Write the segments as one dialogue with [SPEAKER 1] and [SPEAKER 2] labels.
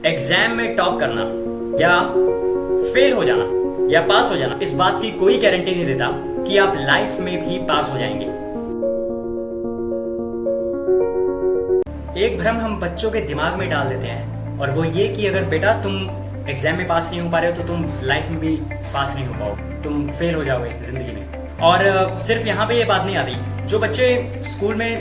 [SPEAKER 1] Exam में top करना या फेल हो जाना या पास हो जाना, इस बात की कोई गारंटी नहीं देता कि आप लाइफ में भी पास हो जाएंगे। एक भ्रम हम बच्चों के दिमाग में डाल देते हैं और वो ये कि अगर बेटा तुम एग्जाम में पास नहीं हो पा रहे हो तो तुम लाइफ में भी पास नहीं हो पाओ, तुम फेल हो जाओगे जिंदगी में। और सिर्फ यहाँ पे ये बात नहीं आती, जो बच्चे स्कूल में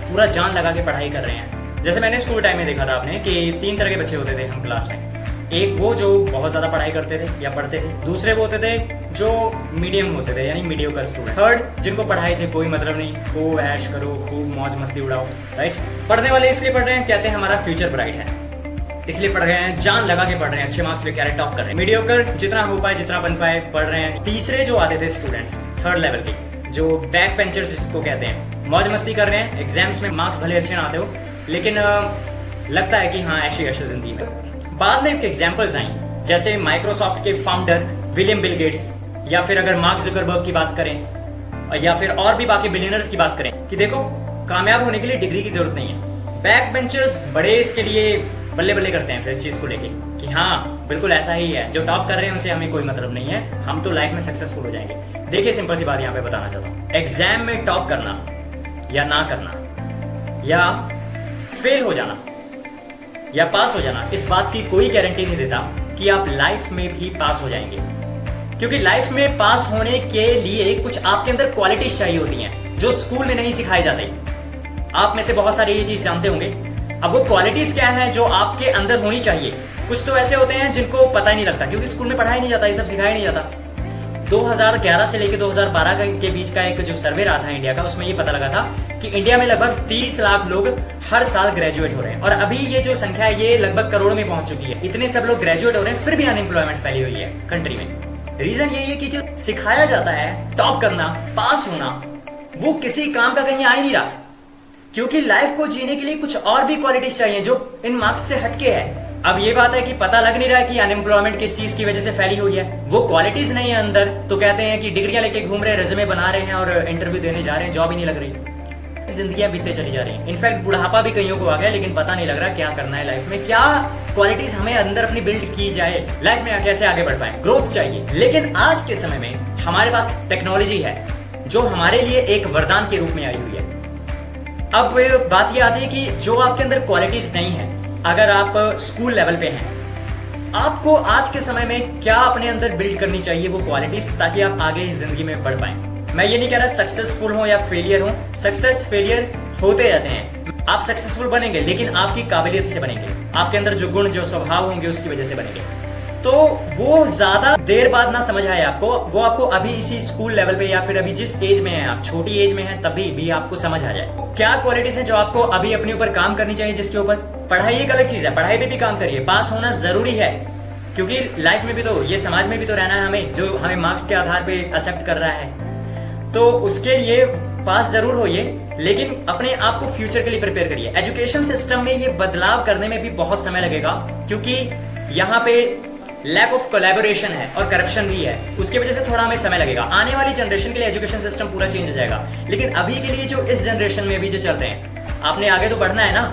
[SPEAKER 1] पूरा जान लगा के पढ़ाई कर रहे हैं, जैसे मैंने स्कूल टाइम में देखा था आपने कि 3 तरह के बच्चे होते थे हम क्लास में। एक वो जो बहुत ज्यादा पढ़ाई करते थे या पढ़ते थे, दूसरे वो होते थे जो मीडियम होते थे यानी मीडियोकर स्टूडेंट, थर्ड जिनको पढ़ाई से कोई मतलब नहीं, खूब ऐश करो, खूब मौज मस्ती उड़ाओ, राइट। पढ़ने वाले इसलिए पढ़ रहे हैं, कहते हैं हमारा फ्यूचर ब्राइट है, इसलिए पढ़ रहे हैं, जान लगा के पढ़ रहे हैं, अच्छे मार्क्स लेके आ रहे हैं, टॉप कर रहे हैं। मीडियोकर जितना हो पाए जितना बन पाए पढ़ रहे हैं। तीसरे जो आते थे स्टूडेंट्स थर्ड लेवल के, जो बैक बेंचर्स जिसको कहते हैं, मौज मस्ती कर रहे हैं, एग्जाम्स में मार्क्स भले अच्छे ना आते हो लेकिन लगता है कि हाँ ऐसी ऐसी जिंदगी में। बाद में एक एग्जाम्पल्स आई, जैसे माइक्रोसॉफ्ट के फाउंडर विलियम बिल गेट्स, या फिर अगर मार्क जुकरबर्ग की बात करें, या फिर और भी बाकी बिलियनर्स की बात करें, कि देखो कामयाब होने के लिए डिग्री की जरूरत नहीं है। बैक बेंचर्स बड़े इसके लिए बल्ले बल्ले करते हैं फिर इस चीज को लेके कि हाँ बिल्कुल ऐसा ही है, जो टॉप कर रहे हैं उनसे हमें कोई मतलब नहीं है, हम तो लाइफ में सक्सेसफुल हो जाएंगे। देखिए सिंपल सी बात यहाँ पे बताना चाहता हूँ, एग्जाम में टॉप करना या ना करना या फेल हो जाना या पास हो जाना, इस बात की कोई गारंटी नहीं देता कि आप लाइफ में भी पास हो जाएंगे। क्योंकि लाइफ में पास होने के लिए कुछ आपके अंदर क्वालिटीज चाहिए होती हैं जो स्कूल में नहीं सिखाई जाती। आप में से बहुत सारे ये चीज जानते होंगे। अब वो क्वालिटीज क्या है जो आपके अंदर होनी चाहिए? कुछ तो ऐसे होते हैं जिनको पता ही नहीं लगता क्योंकि स्कूल में पढ़ाया नहीं जाता, ये सब सिखाया नहीं जाता। 2011 से लेकर 2012 के बीच का एक जो सर्वे रहा था इंडिया का, उसमें ये पता लगा था कि इंडिया में लगभग 30 लाख लोग हर साल ग्रेजुएट हो रहे हैं, और अभी ये जो संख्या है ये लगभग करोड़ों में पहुंच चुकी है। इतने सब लोग ग्रेजुएट हो रहे हैं फिर भी अनएम्प्लॉयमेंट फैली हुई है कंट्री में। रीजन यही है कि जो सिखाया जाता है टॉप करना, पास होना, वो किसी काम का कहीं आ ही नहीं रहा। क्योंकि लाइफ को जीने के लिए कुछ और भी क्वालिटीज चाहिए जो इन मार्क्स से हटके है। अब ये बात है कि पता लग नहीं रहा है कि अनएम्प्लॉयमेंट किस चीज की वजह से फैली हुई है, वो क्वालिटीज नहीं है अंदर, तो कहते हैं कि डिग्रियां लेके घूम रहे हैं, रेज्यूमे बना रहे हैं और इंटरव्यू देने जा रहे हैं, जॉब ही नहीं लग रही, जिंदगियां बीतते चली जा रही हैं। इनफैक्ट बुढ़ापा भी कईयों को आ गया लेकिन पता नहीं लग रहा क्या करना है लाइफ में, क्या क्वालिटीज हमें अंदर अपनी बिल्ड की जाए, लाइफ में कैसे आगे बढ़ पाए, ग्रोथ चाहिए। लेकिन आज के समय में हमारे पास टेक्नोलॉजी है जो हमारे लिए एक वरदान के रूप में आई हुई है। अब बात यह आती है कि जो आपके अंदर क्वालिटीज नहीं है, अगर आप स्कूल लेवल पे हैं, आपको आज के समय में क्या अपने अंदर बिल्ड करनी चाहिए वो क्वालिटीज, ताकि आप आगे जिंदगी में बढ़ पाएं। मैं ये नहीं कह रहा सक्सेसफुल हो या फेलियर हो, सक्सेस फेलियर होते रहते हैं। आप सक्सेसफुल बनेंगे लेकिन आपकी काबिलियत से बनेंगे, आपके अंदर जो गुण जो स्वभाव होंगे उसकी वजह से बनेंगे। तो वो ज्यादा देर बाद ना समझ आए आपको, वो आपको अभी इसी स्कूल लेवल पे या फिर अभी जिस एज में है आप, छोटी एज में है, तभी भी आपको समझ आ जाए क्या क्वालिटीज है जो आपको अभी अपने ऊपर काम करनी चाहिए। जिसके ऊपर पढ़ाई एक अलग चीज है, पढ़ाई पे भी काम करिए, पास होना जरूरी है क्योंकि लाइफ में भी तो, ये समाज में भी तो रहना है हमें, जो हमें मार्क्स के आधार पे एक्सेप्ट कर रहा है, तो उसके लिए पास जरूर होइए लेकिन अपने आप को फ्यूचर के लिए प्रिपेयर करिए। एजुकेशन सिस्टम में ये बदलाव करने में भी बहुत समय लगेगा क्योंकि यहाँ पे लैक ऑफ कोलैबोरेशन है और करप्शन भी है, उसकी वजह से थोड़ा हमें समय लगेगा। आने वाली जनरेशन के लिए एजुकेशन सिस्टम पूरा चेंज हो जाएगा, लेकिन अभी के लिए जो इस जनरेशन में भी जो चल रहे हैं, आपने आगे तो बढ़ना है ना,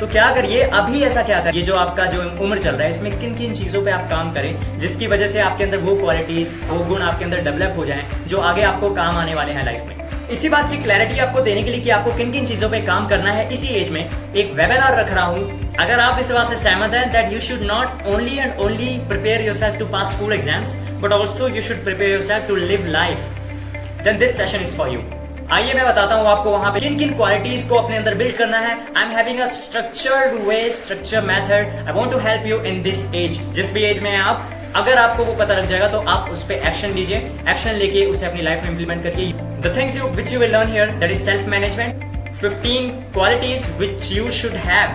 [SPEAKER 1] तो क्या करिए अभी, ऐसा क्या करिए, जो आपका जो उम्र चल रहा है इसमें किन किन चीजों पे आप काम करें जिसकी वजह से आपके अंदर वो क्वालिटीज, वो गुण आपके अंदर डेवलप हो जाएं जो आगे आपको काम आने वाले हैं लाइफ में। इसी बात की क्लैरिटी आपको देने के लिए कि आपको किन किन चीजों पे काम करना है, इसी एज में एक वेबिनार रख रहा हूं। अगर आप इस बात से सहमत हैं that you should not only and only prepare yourself to pass school exams but also you should prepare yourself to live life, then this session is for you. आइए मैं बताता हूं आपको वहां पे किन किन क्वालिटीज को अपने अंदर बिल्ड करना है। I am having a structured way, structure method. I want to help you in this age. जिस भी एज में हैं आप, अगर आपको वो पता लग जाएगा तो आप उस पर एक्शन लीजिए, एक्शन लेके उसे अपनी लाइफ में इंप्लीमेंट करिए। The things which you will learn here, that is self management, 15 qualities which you should have,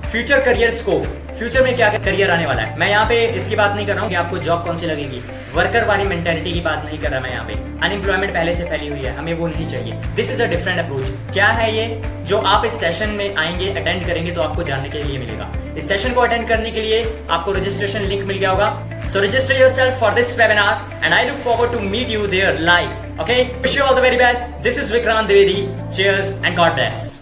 [SPEAKER 1] future career scope, future में क्या करियर आने वाला है। मैं यहाँ पे इसकी बात नहीं कर रहा हूँ कि आपको जॉब कौन सी लगेगी, वर्कर वाली मेंटेलिटी की बात नहीं कर रहा मैं यहाँ पे। अनएम्प्लॉयमेंट पहले से फैली हुई है, हमें वो नहीं चाहिए। This is a different approach. क्या है ये जो आप इस सेशन में आएंगे, अटेंड करेंगे तो आपको जानने के लिए मिलेगा। इस सेशन को अटेंड करने के लिए आपको रजिस्ट्रेशन लिंक मिल गया होगा। So register yourself for this webinar and I look forward to meet you there live. Okay, wish you all the very best. This is Vikrant Dwivedi. Cheers and God bless.